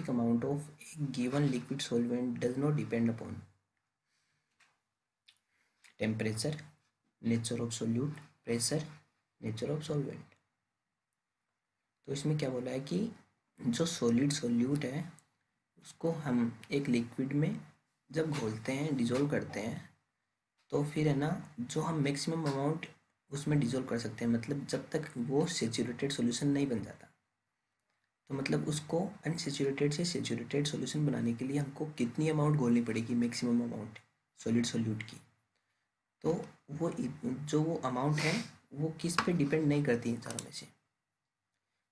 Specific amount of A given liquid solvent does not depend upon temperature, nature of solute, pressure, nature of solvent. तो इसमें क्या बोला है कि जो सॉलिड सोल्यूट है उसको हम एक लिक्विड में जब घोलते हैं, डिजोल्व करते हैं, तो फिर है ना जो हम मैक्सिमम अमाउंट उसमें डिजोल्व कर सकते हैं, मतलब जब तक वो सेचुरेटेड सॉल्यूशन नहीं बन जाता। तो मतलब उसको अनसेचुरेटेड से सेचुरेटेड सॉल्यूशन बनाने के लिए हमको कितनी अमाउंट घोलनी पड़ेगी, मैक्सिमम अमाउंट सॉलिड सोल्यूट की। तो वो जो वो अमाउंट है वो किस पे डिपेंड नहीं करती इन चारों में से।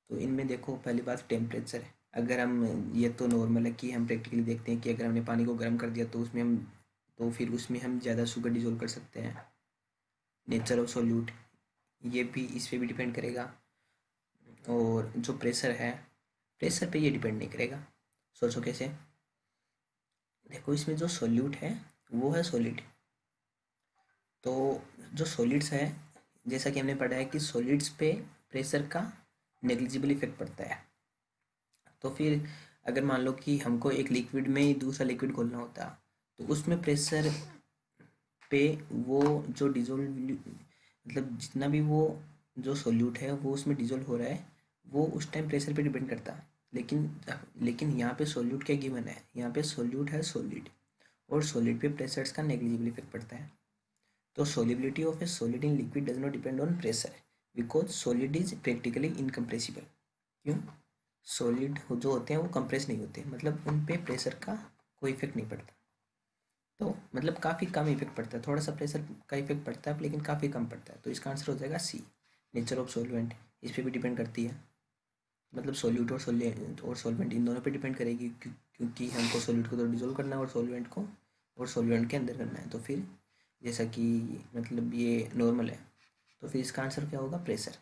तो इनमें देखो पहली बात टेम्परेचर है। अगर हम, ये तो नॉर्मल है कि हम प्रैक्टिकली देखते हैं कि अगर हमने पानी को गर्म कर दिया तो फिर उसमें हम ज़्यादा शुगर डिजोल्व कर सकते हैं। नेचर ऑफ सोल्यूट ये भी इस पे भी डिपेंड करेगा। और जो प्रेशर है, प्रेशर पे ये डिपेंड नहीं करेगा। सोचो कैसे। देखो इसमें जो सोल्यूट है वो है सॉलिड। तो जो सॉलिड्स है, जैसा कि हमने पढ़ा है कि सॉलिड्स पे प्रेशर का नेग्लिजिबल इफेक्ट पड़ता है। तो फिर अगर मान लो कि हमको एक लिक्विड में ही दूसरा लिक्विड घोलना होता, तो उसमें प्रेशर पे वो जो डिजोल्व, मतलब जितना भी वो जो सोल्यूट है वो उसमें डिजोल्व हो रहा है, वो उस टाइम प्रेशर पे डिपेंड करता है। लेकिन लेकिन यहाँ पे सोल्यूट क्या गिवन है, यहाँ पे सोल्यूट है सॉलिड, और सॉलिड पे प्रेशर्स का नेग्लिजिबल इफेक्ट पड़ता है। तो solubility of a solid in liquid does not depend on pressure because solid is practically incompressible। क्यों? सॉलिड जो होते हैं वो कंप्रेस नहीं होते, मतलब उन पे प्रेशर का कोई इफेक्ट नहीं पड़ता। तो मतलब काफ़ी कम इफेक्ट पड़ता है, थोड़ा सा प्रेशर का इफेक्ट पड़ता है लेकिन काफ़ी कम पड़ता है। तो इसका आंसर हो जाएगा सी, नेचर ऑफ सॉल्वेंट। इस पर भी डिपेंड करती है, मतलब सॉल्यूट और सॉल्वेंट इन दोनों पे डिपेंड करेगी, क्योंकि हमको सॉल्यूट को तो डिजोल्व करना है और सॉल्वेंट के अंदर करना है। तो फिर जैसा कि मतलब ये नॉर्मल है, तो फिर इसका आंसर क्या होगा, प्रेशर।